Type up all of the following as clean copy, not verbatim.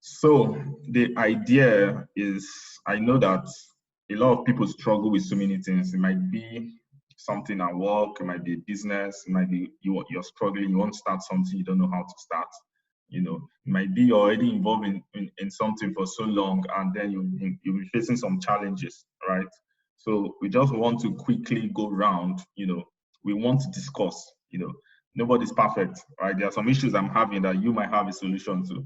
So the idea is, I know that a lot of people struggle with so many things. It might be something at work, it might be business, it might be you're struggling, you want to start something, you don't know how to start. You know, it might be you're already involved in something for so long, and then you'll be facing some challenges, right? So we just want to quickly go round, you know, we want to discuss, you know, nobody's perfect, right? There are some issues I'm having that you might have a solution to.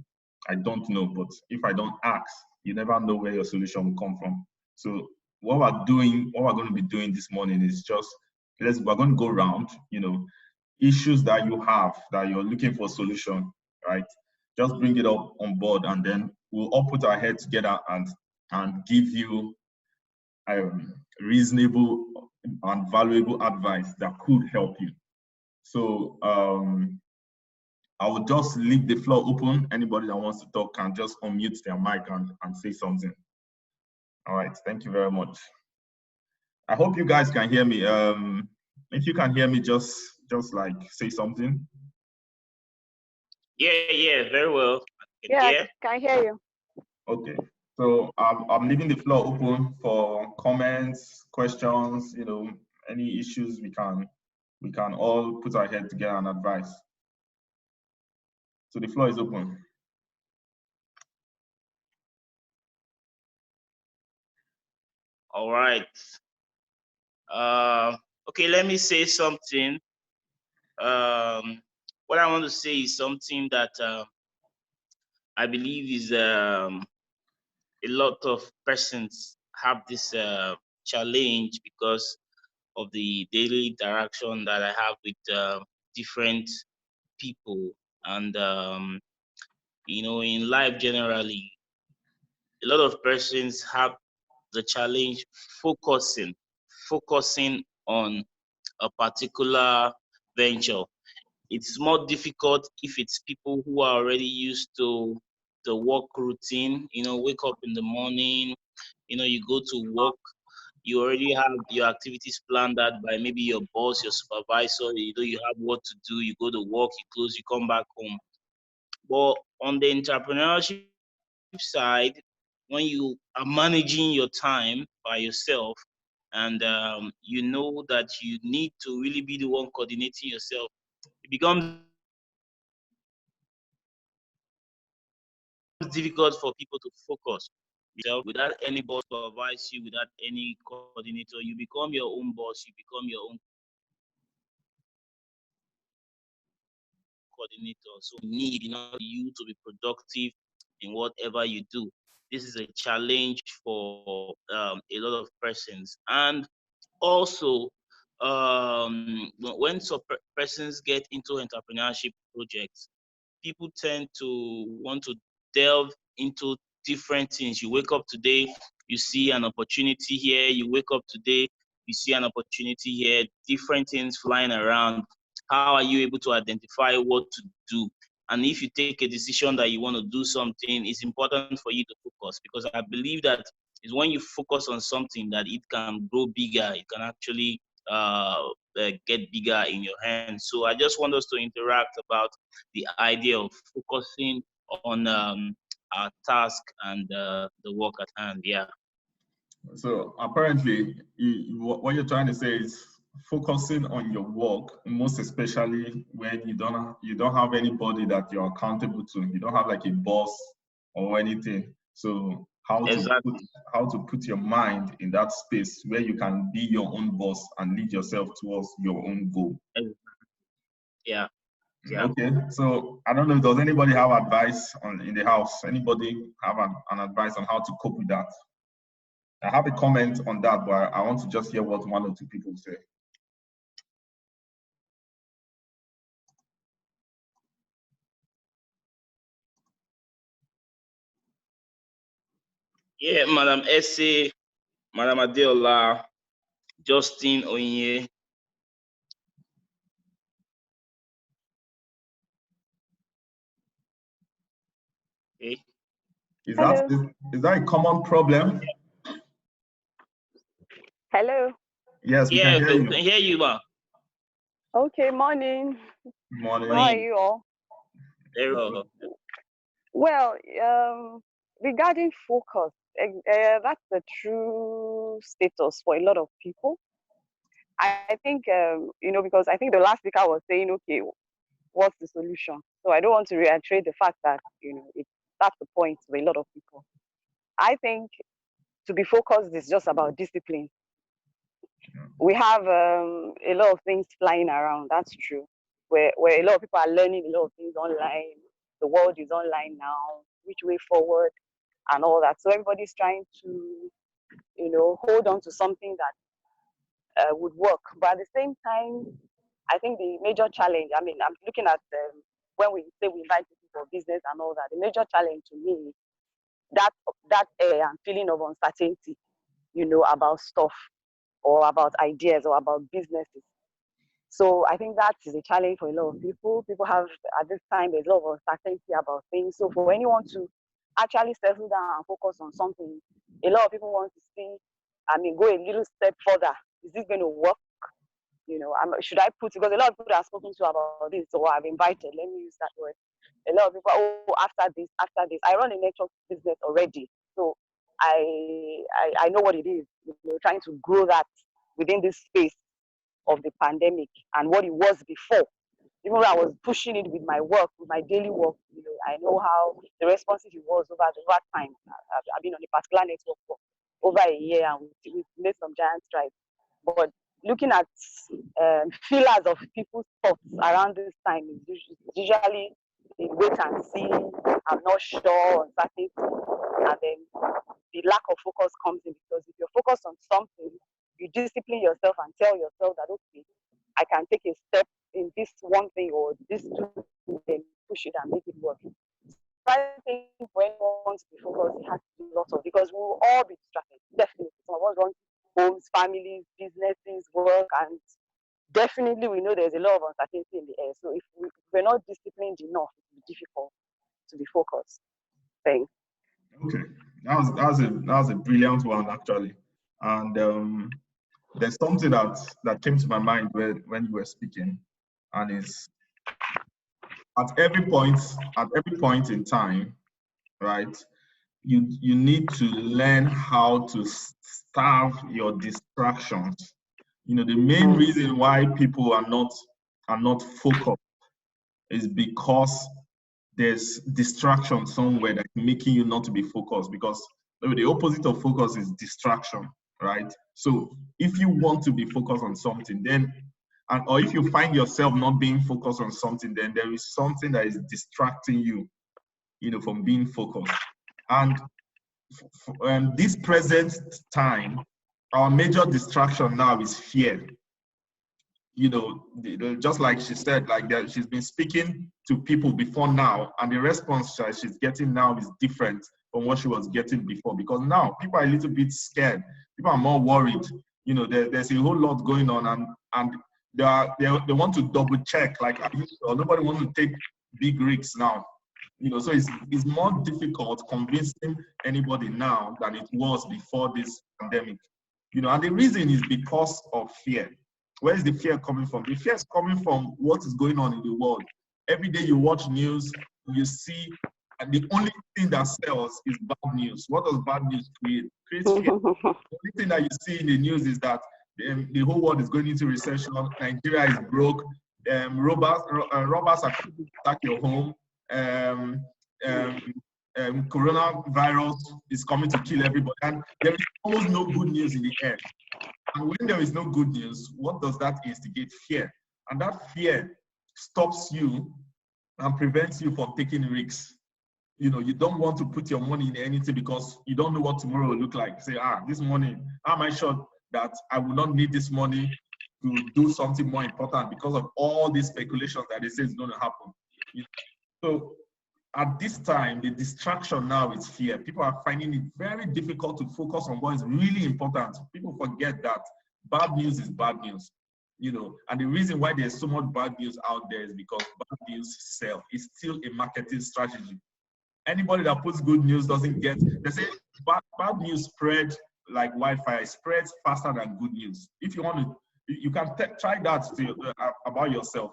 I don't know, but if I don't ask, you never know where your solution will come from. So what we're going to be doing this morning is just, we're going to go round, you know, issues that you have that you're looking for solution, right? Just bring it up on board, and then we'll all put our heads together and give you reasonable and valuable advice that could help you. So I will just leave the floor open. Anybody that wants to talk can just unmute their mic and say something. All right, thank you very much. I hope you guys can hear me. If you can hear me, just like say something. Yeah, very well. Yeah, I can hear you. Okay, so I'm leaving the floor open for comments, questions, you know, any issues we can all put our head together and advise. So the floor is open. All right. Okay, let me say something. What I want to say is something that I believe is a lot of persons have this challenge because of the daily interaction that I have with different people, and you know, in life generally, a lot of persons have the challenge focusing on a particular venture. It's more difficult if it's people who are already used to the work routine, you know, wake up in the morning, you know, you go to work, you already have your activities planned out by maybe your boss, your supervisor, you know, you have what to do, you go to work, you close, you come back home. But on the entrepreneurship side, when you are managing your time by yourself, and you know that you need to really be the one coordinating yourself, it becomes difficult for people to focus without any boss to advise you, without any coordinator. You become your own boss, you become your own coordinator. So you need, you know, you to be productive in whatever you do. This is a challenge for a lot of persons. And also, when some persons get into entrepreneurship projects, people tend to want to delve into different things. You wake up today, you see an opportunity here. You wake up today, you see an opportunity here, different things flying around. How are you able to identify what to do? And if you take a decision that you want to do something, it's important for you to focus, because I believe that is when you focus on something that it can grow bigger, it can actually get bigger in your hands. So I just want us to interact about the idea of focusing on our task and the work at hand. Yeah. So apparently, what you're trying to say is focusing on your work, most especially when you don't have anybody that you're accountable to. You don't have like a boss or anything. So how to put your mind in that space where you can be your own boss and lead yourself towards your own goal. Yeah. Yeah. Okay, so I don't know, does anybody have advice in the house? Anybody have an advice on how to cope with that? I have a comment on that, but I want to just hear what one or two people say. Yeah, Madam Essie, Madam Adeola, Justin Onye. Okay. Is that a common problem? Hello. Yes, we can hear you. We can hear you, ma. Okay, morning. Morning. How are you all? Very well. Well, regarding focus, that's the true status for a lot of people. I think, because I think the last speaker was saying, okay, what's the solution? So I don't want to reiterate the fact that, that's the point for a lot of people. I think to be focused is just about discipline. We have a lot of things flying around. That's true. Where a lot of people are learning a lot of things online. The world is online now. Which way forward and all that. So everybody's trying to, hold on to something that would work. But at the same time, I think the major challenge. I mean, I'm looking at when we say we invite people for business and all that. The major challenge to me, that air and feeling of uncertainty, about stuff, or about ideas, or about businesses. So I think that is a challenge for a lot of people. People have, at this time, there's a lot of uncertainty about things. So for anyone to actually settle down and focus on something, a lot of people want to see, go a little step further. Is this going to work? Should I put, because a lot of people have spoken to about this, or I've invited, let me use that word. A lot of people, after this. I run a network business already. So I know what it is, trying to grow that within this space of the pandemic and what it was before. Even though I was pushing it with my work, with my daily work, I know how the responses it was over time. I've been on a particular network for over a year, and we've made some giant strides. But looking at feelers of people's thoughts around this time is usually wait and see, I'm not sure, uncertainty, and then the lack of focus comes in, because if you're focused on something, you discipline yourself and tell yourself that, okay, I can take a step in this one thing or this two, then push it and make it work. I think when one wants to be focused, it has to do lots of, because we will all be distracted. Definitely. Some of us run homes, families, businesses, work, and definitely we know there's a lot of uncertainty in the air. So if we're not disciplined enough, it will be difficult to be focused. Thanks. Okay, that was a brilliant one, actually. And there's something that came to my mind when you were speaking, and is at every point in time, right? You need to learn how to starve your distractions. The main reason why people are not focused is because there's distraction somewhere that's making you not to be focused, because the opposite of focus is distraction, right? So if you want to be focused on something, or if you find yourself not being focused on something, then there is something that is distracting you, from being focused. And this present time, our major distraction now is fear. Just like she said, like that, she's been speaking to people before now, and the response she's getting now is different from what she was getting before, because now people are a little bit scared. People are more worried. There's a whole lot going on, and they want to double check, like, nobody wants to take big risks now. So it's more difficult convincing anybody now than it was before this pandemic. And the reason is because of fear. Where is the fear coming from? The fear is coming from what is going on in the world. Every day you watch news, you see, and the only thing that sells is bad news. What does bad news create? Creates fear. The only thing that you see in the news is that the whole world is going into recession. Nigeria is broke. Robbers are coming to attack your home. Coronavirus is coming to kill everybody. And there is almost no good news in the air. And when there is no good news, what does that instigate? Fear. And that fear stops you and prevents you from taking risks. You don't want to put your money in anything because you don't know what tomorrow will look like. Say, this morning, how am I sure that I will not need this money to do something more important because of all these speculations that they say is going to happen? So at this time, the distraction now is fear. People are finding it very difficult to focus on what is really important. People forget that bad news is bad news, and the reason why there's so much bad news out there is because bad news sell. It's still a marketing strategy. Anybody that puts good news doesn't get, they say bad news spread like wildfire. It spreads faster than good news. If you want to, you can try that about yourself.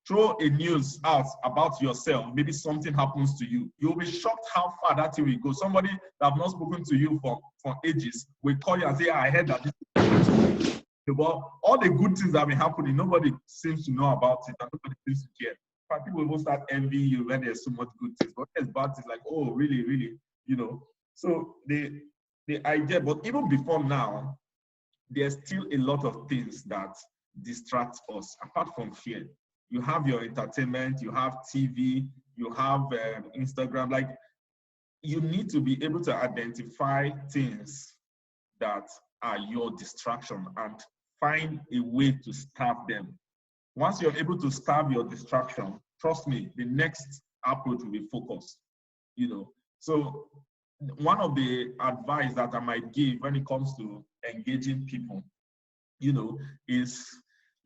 throw a news out about yourself, maybe something happens to you, you'll be shocked how far that thing will go. Somebody that have not spoken to you for ages will call you and say, I heard that this is happening to you. But all the good things that have been happening, nobody seems to know about it, and nobody seems to care. In fact, people will start envying you when there's so much good things. But there's bad things, like, oh, really, really, you know. So the idea, but even before now, there's still a lot of things that distract us, apart from fear. You have your entertainment, you have TV, you have Instagram. Like, you need to be able to identify things that are your distraction and find a way to starve them. Once you're able to starve your distraction, trust me, the next approach will be focused, you know. So one of the advice that I might give when it comes to engaging people, you know, is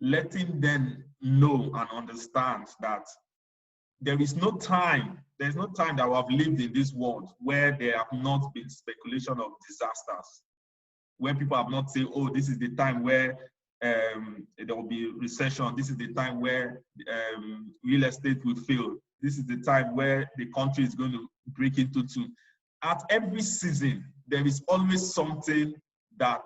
letting them know and understand that there is no time, there's no time that we have lived in this world where there have not been speculation of disasters, where people have not said, oh, this is the time where there will be recession, this is the time where real estate will fail, this is the time where the country is going to break into two. At every season, there is always something that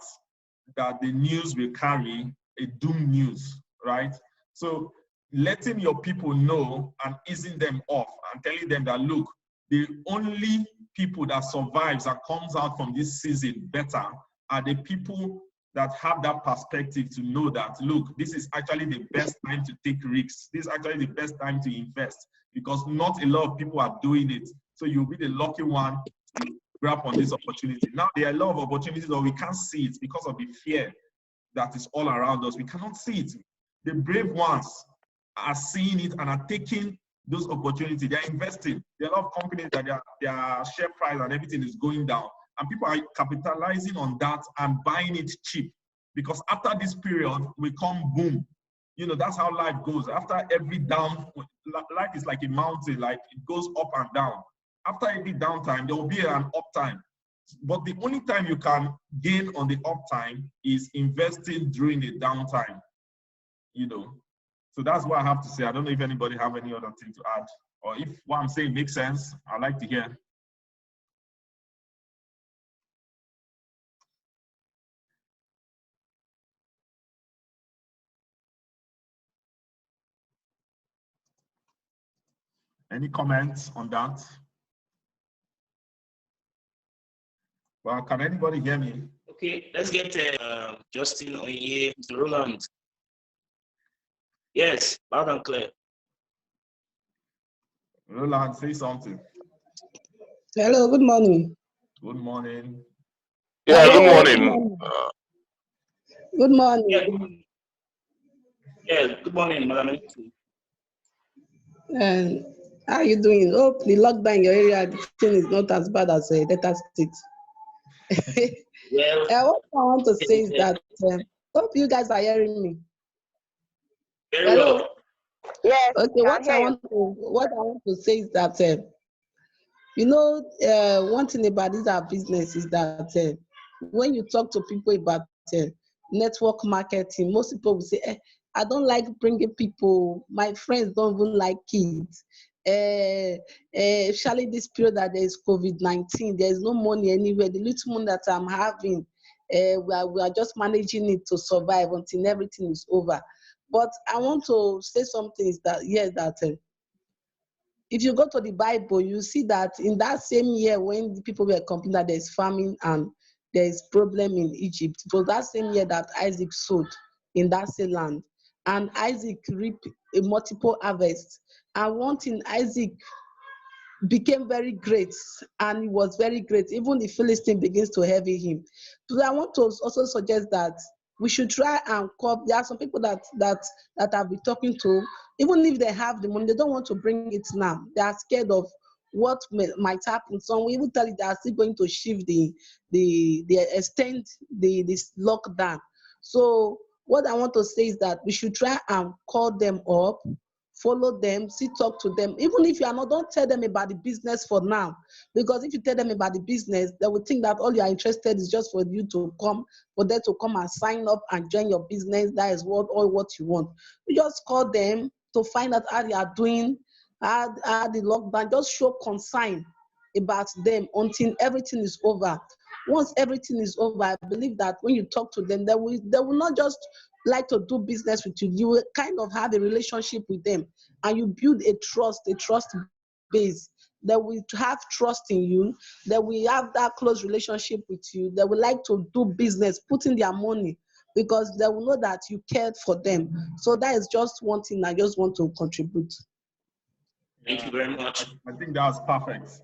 the news will carry, a doom news, right? So letting your people know and easing them off and telling them that, look, the only people that survives and comes out from this season better are the people that have that perspective to know that, look, this is actually the best time to take risks. This is actually the best time to invest, because not a lot of people are doing it. So you'll be the lucky one to grab on this opportunity. Now, there are a lot of opportunities, but we can't see it because of the fear that is all around us. We cannot see it. The brave ones are seeing it and are taking those opportunities. They're investing. There are a lot of companies that their share price and everything is going down. And people are capitalizing on that and buying it cheap. Because after this period, we come boom. You know, that's how life goes. After every down, life is like a mountain, like it goes up and down. After every downtime, there will be an uptime. But the only time you can gain on the uptime is investing during the downtime, you know. So that's what I have to say. I don't know if anybody have any other thing to add, or if what I'm saying makes sense. I'd like to hear. Any comments on that? Well, can anybody hear me? Okay, let's get Justin on here, Mr. Roland. Yes, loud and clear. Roland, say something. Hello, good morning. Good morning. Yeah, Hello, good morning. Good morning. Yeah, good morning. Yeah, good morning, Madam. And how are you doing? Hope the lockdown in your area, the thing is not as bad as Delta State. Well, What I want to say is that hope you guys are hearing me. very Hello. well. Yes, Okay, what I want to say is that you know, one thing about this our business is that when you talk to people about network marketing, most people will say, I don't like bringing people. My friends don't even like kids. Especially this period that there is COVID-19, there is no money anywhere. The little money that I'm having, we are just managing it to survive until everything is over. But I want to say something is that, yes, that if you go to the Bible, you see that in that same year when the people were complaining that there's famine and there's problem in Egypt, it was that same year that Isaac sowed in that same land. And Isaac reaped a multiple harvest. And one thing, Isaac became very great, and he was very great. Even the Philistine begins to envy him. So I want to also suggest that we should try and cope. There are some people that I've been talking to, even if they have the money, they don't want to bring it now. They are scared of what might happen. Some will even tell you they are still going to shift the extend this lockdown. So what I want to say is that we should try and call them up, follow them, talk to them. Even if you are not, don't tell them about the business for now. Because if you tell them about the business, they will think that all you are interested is just for you to come, for them to come and sign up and join your business. That is all what you want. You just call them, to find out how they are doing, how the lockdown. Just show concern about them until everything is over. Once everything is over, I believe that when you talk to them, they will not just like to do business with you. You will kind of have a relationship with them, and you build a trust base. They will have trust in you. They will have that close relationship with you. They will like to do business, put in their money, because they will know that you cared for them. So that is just one thing I just want to contribute. Thank you very much. I think that's perfect.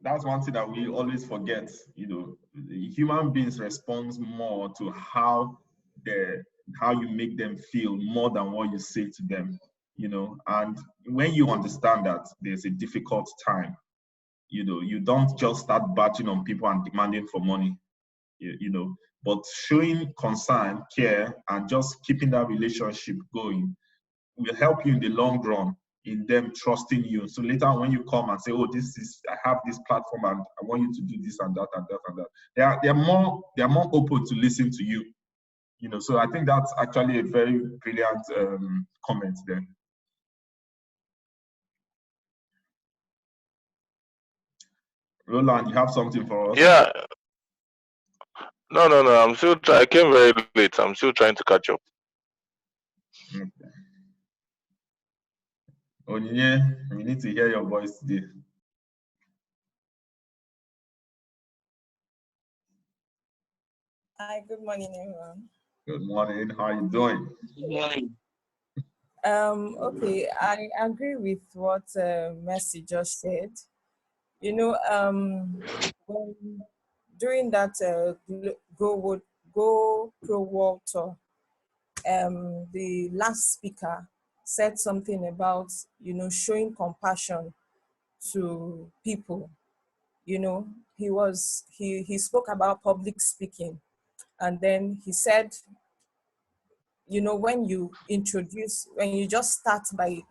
That's one thing that we always forget. Human beings respond more to how you make them feel more than what you say to them. And when you understand that there's a difficult time, you don't just start batching on people and demanding for money. But showing concern, care, and just keeping that relationship going will help you in the long run in them trusting you. So later on, when you come and say, oh, I have this platform and I want you to do this and that and that and that, they're more open to listen to you. So I think that's actually a very brilliant comment there. Roland, you have something for us? Yeah. No. I'm still I came very late. I'm still trying to catch up. Okay. Onyinye, we need to hear your voice today. Hi, good morning, everyone. Good morning. How are you doing? Good morning. Okay, I agree with what Mercy just said. When during that Go Pro World Tour, the last speaker said something about showing compassion to people. He spoke about public speaking, and then he said, when you just start by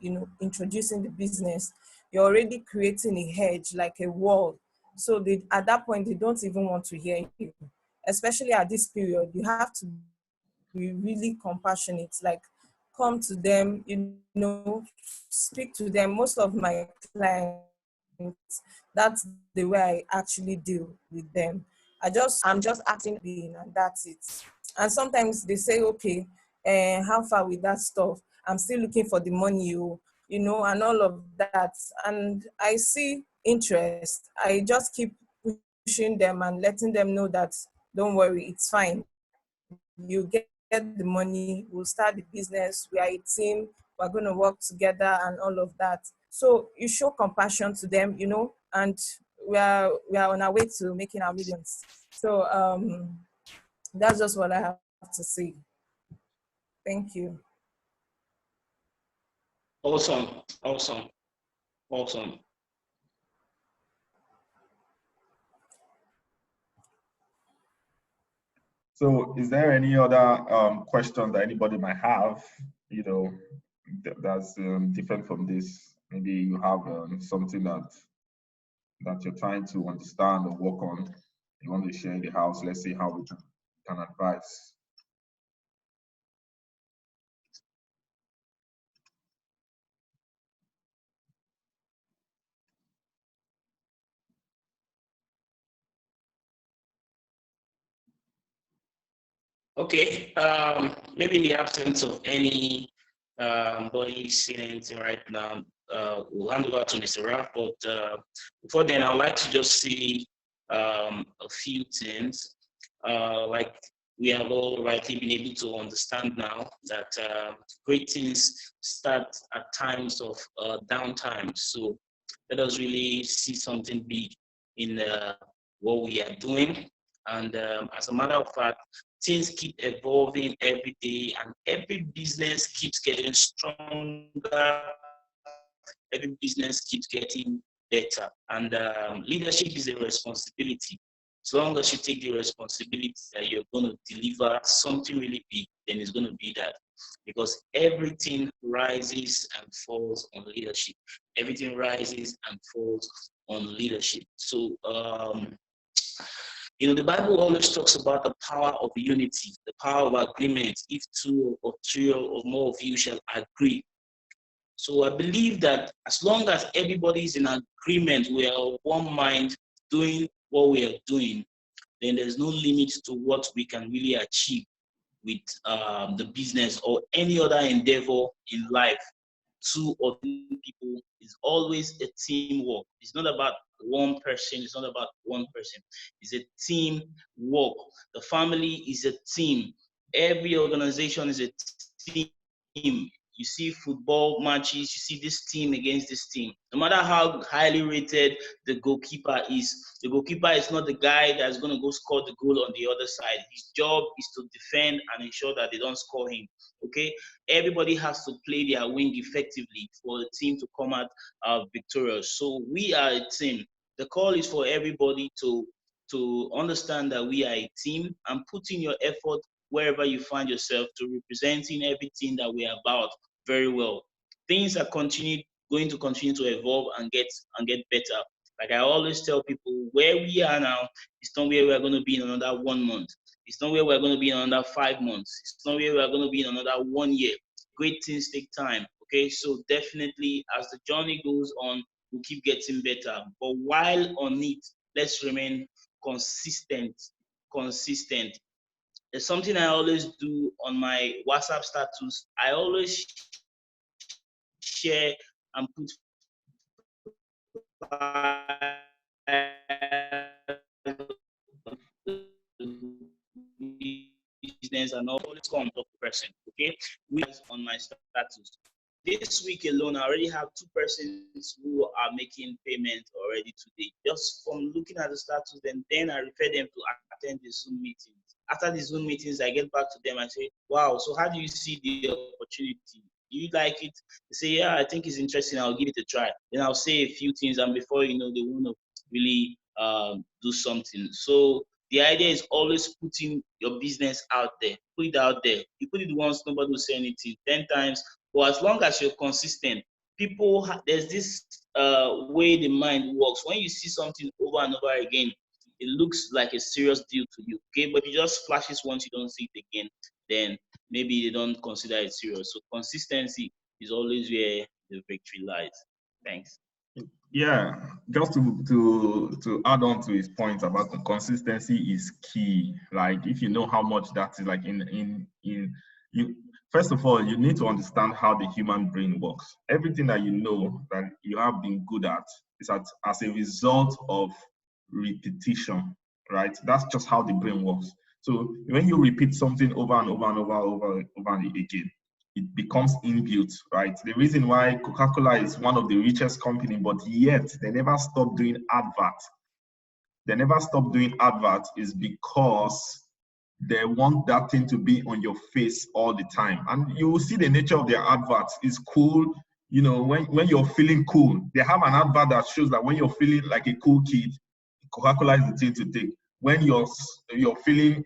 introducing the business, you're already creating a hedge, like a wall. So at that point they don't even want to hear you, especially at this period. You have to be really compassionate, like come to them, speak to them. Most of my clients, that's the way I actually deal with them. I'm just acting being, and that's it. And sometimes they say, okay, how far with that stuff? I'm still looking for the money, and all of that. And I see interest. I just keep pushing them and letting them know that don't worry, it's fine. You get the money, we'll start the business, we are a team, we're going to work together and all of that. So you show compassion to them, and we are on our way to making our millions. So that's just what I have to say. Thank you. Awesome. So is there any other question that anybody might have, that's different from this? Maybe you have something that you're trying to understand or work on. You want to share in the house. Let's see how we can advise. Okay. Maybe in the absence of any body saying anything right now, we'll hand over to Mr. Raf. But before then, I'd like to just see a few things. Like we have all rightly been able to understand now that great things start at times of downtime. So let us really see something big in what we are doing. And as a matter of fact, things keep evolving every day, and every business keeps getting stronger. Every business keeps getting better. And leadership is a responsibility. As long as you take the responsibility that you're going to deliver something really big, then it's going to be that. Because everything rises and falls on leadership. Everything rises and falls on leadership. So You know, the Bible always talks about the power of unity, the power of agreement. If two or three or more of you shall agree. So I believe that as long as everybody is in agreement, we are of one mind doing what we are doing, then there's no limit to what we can really achieve with the business or any other endeavor in life. Two or three people is always a teamwork. It's not about one person. It's not about one person. It's a team work. The family is a team. Every organization is a team. You see football matches, you see this team against this team. No matter how highly rated the goalkeeper is not the guy that's going to go score the goal on the other side. His job is to defend and ensure that they don't score him. Okay? Everybody has to play their wing effectively for the team to come out victorious. So we are a team. The call is for everybody to understand that we are a team and put in your effort wherever you find yourself to representing everything that we're about very well. Things are going to continue to evolve and get better. Like I always tell people, where we are now is not where we're going to be in another 1 month. It's not where we're going to be in another 5 months. It's not where we're going to be in another 1 year. Great things take time. Okay, so definitely as the journey goes on, we'll keep getting better. But while on it, let's remain consistent. There's something I always do on my WhatsApp status. I always share and put business and always come top person. Okay, we on my status. This week alone, I already have 2 persons who are making payment already today. Just from looking at the status, then I refer them to attend the Zoom meetings. After the Zoom meetings, I get back to them and say, wow, so how do you see the opportunity? Do you like it? They say, yeah, I think it's interesting. I'll give it a try. Then I'll say a few things, and before you know, they want to really do something. So the idea is always putting your business out there. Put it out there. You put it once, nobody will say anything. 10 times. But as long as you're consistent, there's this way the mind works. When you see something over and over again, it looks like a serious deal to you. Okay, but if you just flash it once, you don't see it again, then maybe they don't consider it serious. So consistency is always where the victory lies. Thanks. Yeah, just to add on to his point about the consistency is key. Like if you know how much that is, like in you, first of all, you need to understand how the human brain works. Everything that you know that you have been good at is as a result of repetition, right? That's just how the brain works. So when you repeat something over and over and over again, it becomes inbuilt, right? The reason why Coca-Cola is one of the richest companies, but yet they never stop doing adverts. They never stop doing adverts is because they want that thing to be on your face all the time. And you will see the nature of their adverts is cool. You know, when you're feeling cool, they have an advert that shows that when you're feeling like a cool kid, Coca-Cola is the thing to take. When you're feeling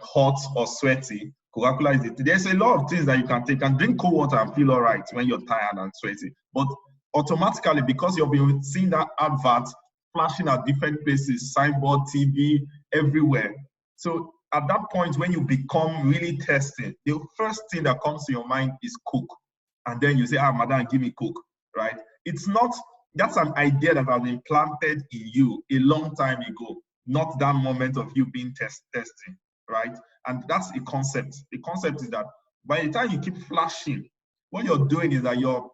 hot or sweaty, Coca-Cola is it. There's a lot of things that you can take and drink cold water and feel all right when you're tired and sweaty. But automatically, because you've been seeing that advert flashing at different places, signboard, TV, everywhere. So at that point, when you become really testing, the first thing that comes to your mind is Coke. And then you say, madam, give me Coke, right? It's not, that's an idea that has been planted in you a long time ago, not that moment of you being testing, right? And that's a concept. The concept is that by the time you keep flashing, what you're doing is that you're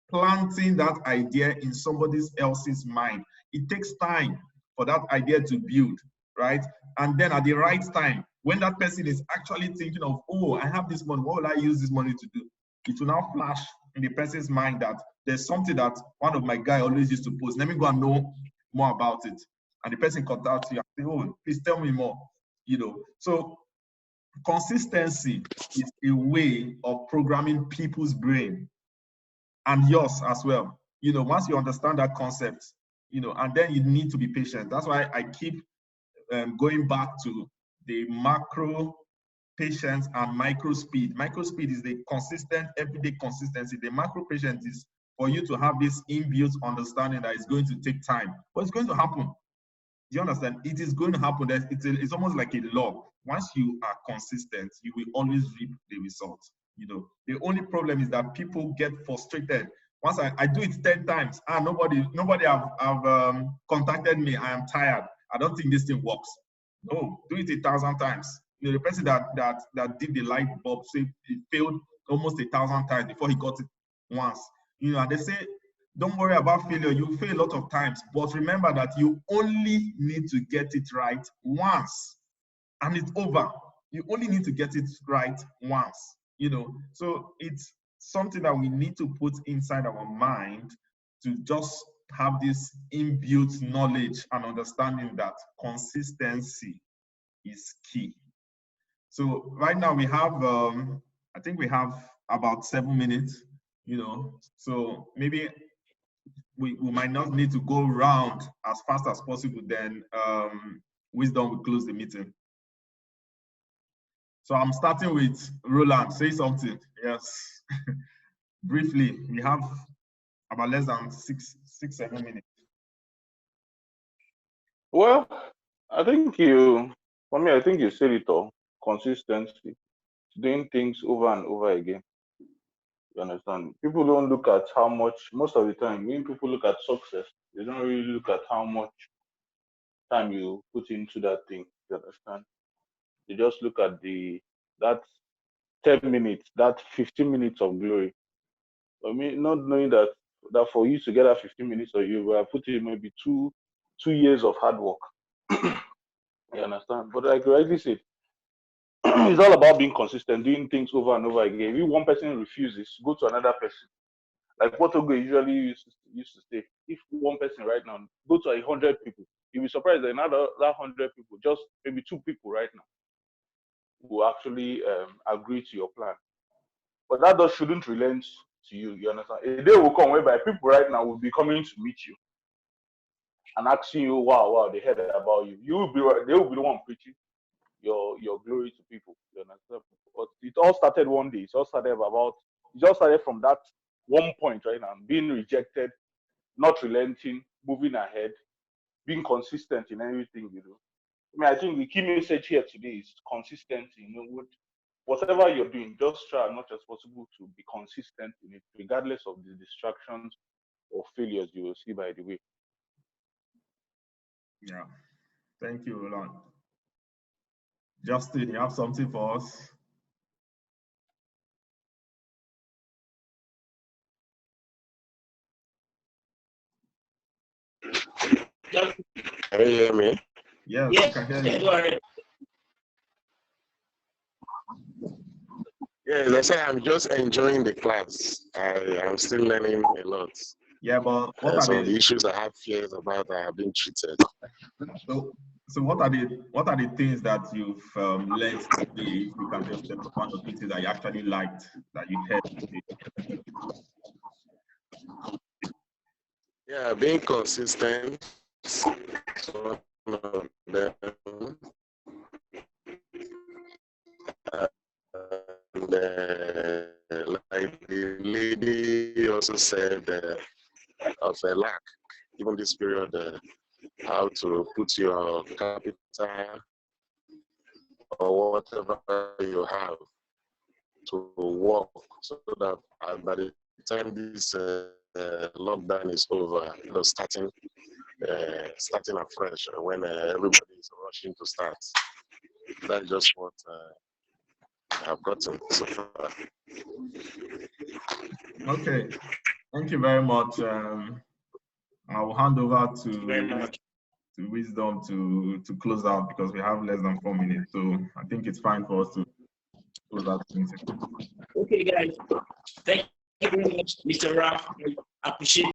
planting that idea in somebody else's mind. It takes time for that idea to build, right? And then at the right time, when that person is actually thinking of, oh, I have this money, what will I use this money to do? It will now flash in the person's mind that there's something that one of my guys always used to post. Let me go and know more about it. And the person contacts you and say, oh, please tell me more. You know, so consistency is a way of programming people's brain and yours as well. You know, once you understand that concept, you know, and then you need to be patient. That's why I keep going back to the macro patience and micro speed. Micro speed is the consistent, everyday consistency. The macro patience is for you to have this inbuilt understanding that it's going to take time, but it's going to happen. Do you understand? It is going to happen. It's almost like a law. Once you are consistent, you will always reap the results. You know, the only problem is that people get frustrated. Once I do it 10 times, nobody have contacted me. I am tired. I don't think this thing works. No, do it 1,000 times. You know, the person that did the light bulb, say it failed almost 1,000 times before he got it once. You know, and they say, don't worry about failure. You fail a lot of times, but remember that you only need to get it right once, and it's over. You only need to get it right once. You know, so it's something that we need to put inside our mind to just have this inbuilt knowledge and understanding that consistency is key. So right now we have, I think we have about 7 minutes, you know, so maybe we might not need to go round as fast as possible, then Wisdom will close the meeting. So I'm starting with Roland. Say something. Yes. Briefly, we have about less than 7 minutes. Well, I think you said it all. Consistency, doing things over and over again. You understand? People don't look at how much, most of the time, when people look at success, they don't really look at how much time you put into that thing. You understand? They just look at that 10 minutes, that 15 minutes of glory. I mean, not knowing that for you to get that 15 minutes of you will put in maybe two years of hard work. You understand? But like you rightly said, it's all about being consistent, doing things over and over again. If one person refuses, go to another person. Like what Ogo usually used to say, if one person right now go to 100 people, you'll be surprised that another 100 people, just maybe 2 people right now, will actually agree to your plan. But that just shouldn't relent to you. You understand? A day will come whereby people right now will be coming to meet you and asking you, wow, they heard about you. They will be the one preaching your glory to people. You understand? But it all started one day. It just started from that one point right now, being rejected, not relenting, moving ahead, being consistent in everything you do. I mean, I think the key message here today is consistency. You know, whatever you're doing, just try as much as possible to be consistent in it, regardless of the distractions or failures you will see by the way. Yeah, thank you, Roland. Justin, you have something for us? Can you hear me? Yes, I can hear you. Yes, I say I'm just enjoying the class. I am still learning a lot. Yeah, but what are some of the the issues I have fears about are being treated. So what are the things that you've learned today? If you can just tell us one of the things that you actually liked that you heard today. Yeah, being consistent. One of them. And like the lady also said, of a lack, even this period, how to put your capital or whatever you have to work so that by the time this lockdown is over, starting afresh when everybody is rushing to start. That's just what I've gotten so far. Okay, thank you very much. I will hand over to Wisdom to close out because we have less than 4 minutes. So I think it's fine for us to close out the meeting. Okay, guys. Thank you very much, Mr. Raf. I appreciate